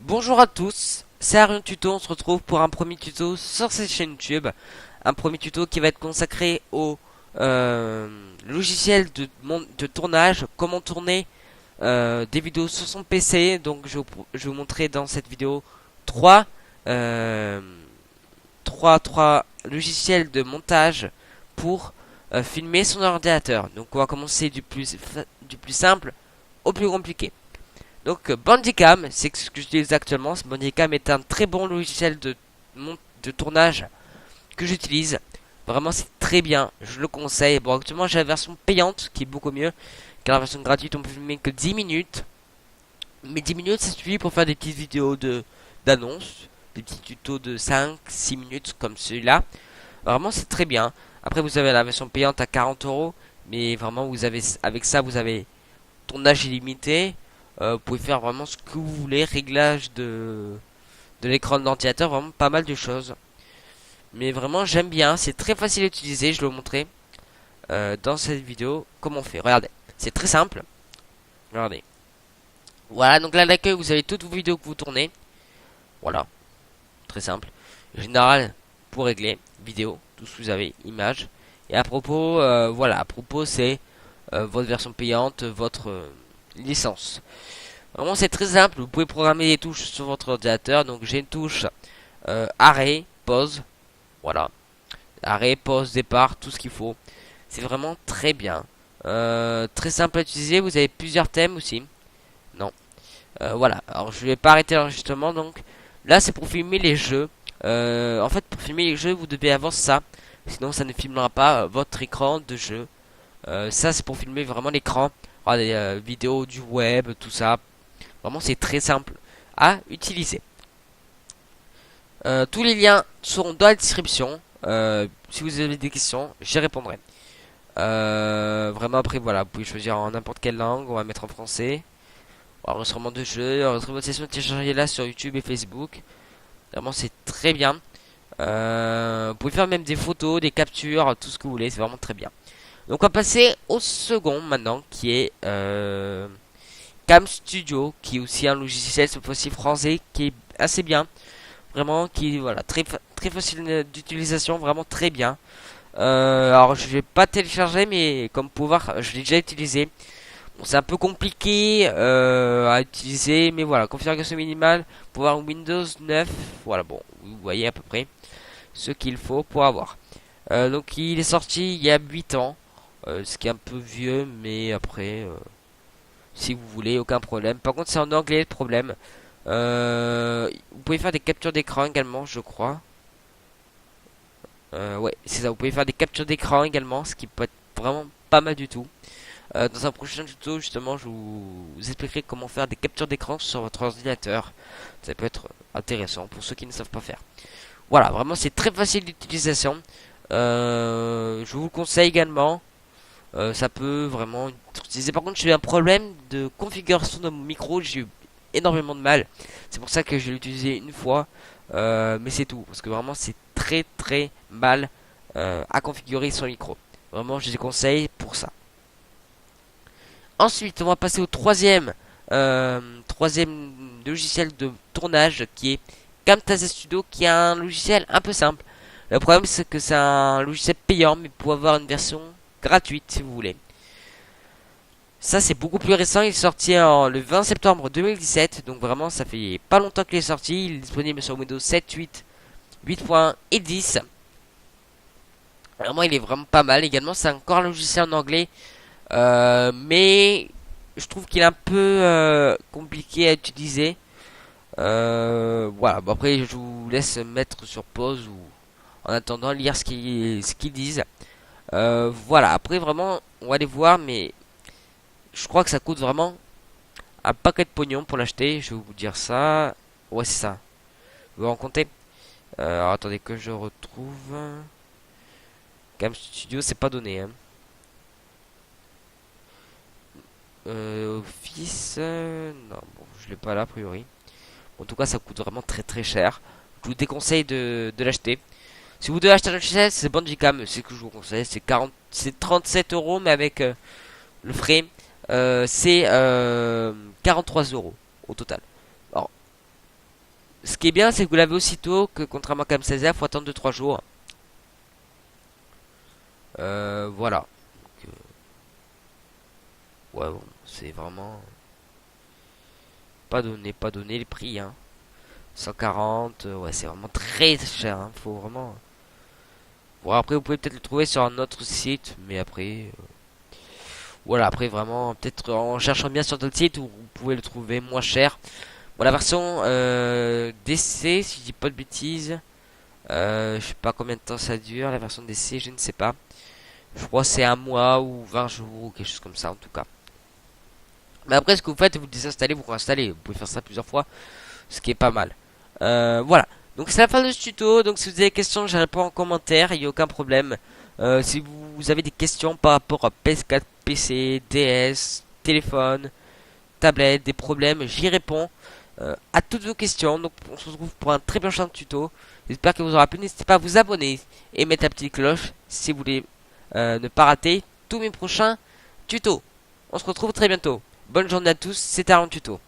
Bonjour à tous, c'est Arion Tuto, on se retrouve pour un premier tuto sur cette chaîne YouTube. Un premier tuto qui va être consacré au logiciel de tournage, comment tourner des vidéos sur son PC. Donc je vais vous montrer dans cette vidéo trois, euh, trois logiciels de montage pour filmer son ordinateur. Donc on va commencer du plus simple au plus compliqué. Donc Bandicam, c'est ce que j'utilise actuellement. Bandicam est un très bon logiciel de tournage que j'utilise. Vraiment c'est très bien, je le conseille. Bon, actuellement j'ai la version payante qui est beaucoup mieux. Car la version gratuite on peut filmer que 10 minutes. Mais 10 minutes ça suffit pour faire des petites vidéos d'annonces. Des petits tutos de 5-6 minutes comme celui-là. Vraiment c'est très bien. Après vous avez la version payante à 40 €. Mais vraiment vous avez avec ça vous avez tournage illimité. Vous pouvez faire vraiment ce que vous voulez, réglage de l'écran de l'ordinateur, vraiment pas mal de choses. Mais vraiment j'aime bien, c'est très facile à utiliser, je vais vous montrer dans cette vidéo comment on fait. Regardez, c'est très simple. Regardez. Voilà, donc là à l'accueil vous avez toutes vos vidéos que vous tournez. Voilà, très simple. Général pour régler, vidéo, tout ce que vous avez, images. Et à propos, voilà, à propos c'est votre version payante, votre licence. Vraiment c'est très simple, vous pouvez programmer des touches sur votre ordinateur. Donc j'ai une touche arrêt, pause, voilà. Arrêt, pause, départ, tout ce qu'il faut. C'est vraiment très bien. Très simple à utiliser, vous avez plusieurs thèmes aussi. Non. Voilà, alors je vais pas arrêter l'enregistrement. Donc là c'est pour filmer les jeux. En fait pour filmer les jeux vous devez avoir ça. Sinon ça ne filmera pas votre écran de jeu. Ça c'est pour filmer vraiment l'écran. Des vidéos du web, tout ça. Vraiment, c'est très simple à utiliser. Tous les liens seront dans la description. Si vous avez des questions, j'y répondrai. Vraiment, après, voilà, vous pouvez choisir en n'importe quelle langue. On va mettre en français. Enregistrement de jeu, enregistrement de session, téléchargez là sur YouTube et Facebook. Vraiment, c'est très bien. Vous pouvez faire même des photos, des captures, tout ce que vous voulez. C'est vraiment très bien. Donc, on va passer au second maintenant, qui est Cam Studio, qui est aussi un logiciel cette fois-ci français, qui est assez bien, vraiment, qui voilà très facile d'utilisation, vraiment très bien. Alors je vais pas télécharger, mais comme pouvoir, je l'ai déjà utilisé. Bon, c'est un peu compliqué à utiliser, mais voilà, configuration minimale, pouvoir Windows 9, voilà, bon, vous voyez à peu près ce qu'il faut pour avoir. Donc il est sorti il y a 8 ans, ce qui est un peu vieux, mais après si vous voulez, aucun problème. Par contre, c'est en anglais le problème. Vous pouvez faire des captures d'écran également, je crois. Ouais, c'est ça. Vous pouvez faire des captures d'écran également, ce qui peut être vraiment pas mal du tout. Dans un prochain tuto, justement, vous expliquerai comment faire des captures d'écran sur votre ordinateur. Ça peut être intéressant pour ceux qui ne savent pas faire. Voilà, vraiment, c'est très facile d'utilisation. Je vous le conseille également. Ça peut vraiment être utilisé. Par contre, j'ai eu un problème de configuration de mon micro. J'ai eu énormément de mal. C'est pour ça que je l'ai utilisé une fois. Mais c'est tout. Parce que vraiment, c'est très très mal à configurer son micro. Vraiment, je les conseille pour ça. Ensuite, on va passer au troisième logiciel de tournage qui est Camtasia Studio, qui est un logiciel un peu simple. Le problème, c'est que c'est un logiciel payant, mais pour avoir une version gratuite si vous voulez. Ça c'est beaucoup plus récent, il est sorti le 20 septembre 2017, donc vraiment ça fait pas longtemps qu'il est sorti, il est disponible sur Windows 7, 8, 8.1 et 10. Vraiment il est vraiment pas mal, également c'est encore un logiciel en anglais, mais je trouve qu'il est un peu compliqué à utiliser. Voilà, bon après je vous laisse mettre sur pause ou en attendant lire ce qu'ils disent. Voilà, après vraiment on va aller voir, mais je crois que ça coûte vraiment un paquet de pognon pour l'acheter. Je vais vous dire ça. Ouais, c'est ça. Vous vous en comptez. Alors, attendez que je retrouve. Cam Studio, c'est pas donné. Hein. Office. Non, bon, je l'ai pas là, a priori. En tout cas, ça coûte vraiment très très cher. Je vous déconseille de l'acheter. Si vous devez acheter un logiciel, c'est Bandicam. C'est ce que je vous conseille. C'est 37 €, mais avec le frais, c'est 43 € au total. Alors, ce qui est bien, c'est que vous l'avez aussitôt, que contrairement à Camtasia, faut attendre 2-3 jours. Voilà. Donc, ouais, bon, c'est vraiment pas donné les prix, hein. 140, ouais, c'est vraiment très cher, hein. Faut vraiment. Bon, après, vous pouvez peut-être le trouver sur un autre site, mais après, voilà, après vraiment, peut-être en cherchant bien sur d'autres sites où vous pouvez le trouver moins cher. Bon, la version DC, si je dis pas de bêtises, je sais pas combien de temps ça dure, la version DC, je ne sais pas. Je crois que c'est un mois ou 20 jours ou quelque chose comme ça en tout cas. Mais après, ce que vous faites, vous le désinstallez, vous réinstallez. Vous pouvez faire ça plusieurs fois, ce qui est pas mal. Voilà. Donc c'est la fin de ce tuto. Donc si vous avez des questions, je réponds en commentaire. Il n'y a aucun problème. Si vous avez des questions par rapport à PS4, PC, DS, téléphone, tablette, des problèmes, j'y réponds à toutes vos questions. Donc on se retrouve pour un très prochain tuto. J'espère que vous aura plu. N'hésitez pas à vous abonner et mettre la petite cloche si vous voulez ne pas rater tous mes prochains tutos. On se retrouve très bientôt. Bonne journée à tous, c'était un tuto.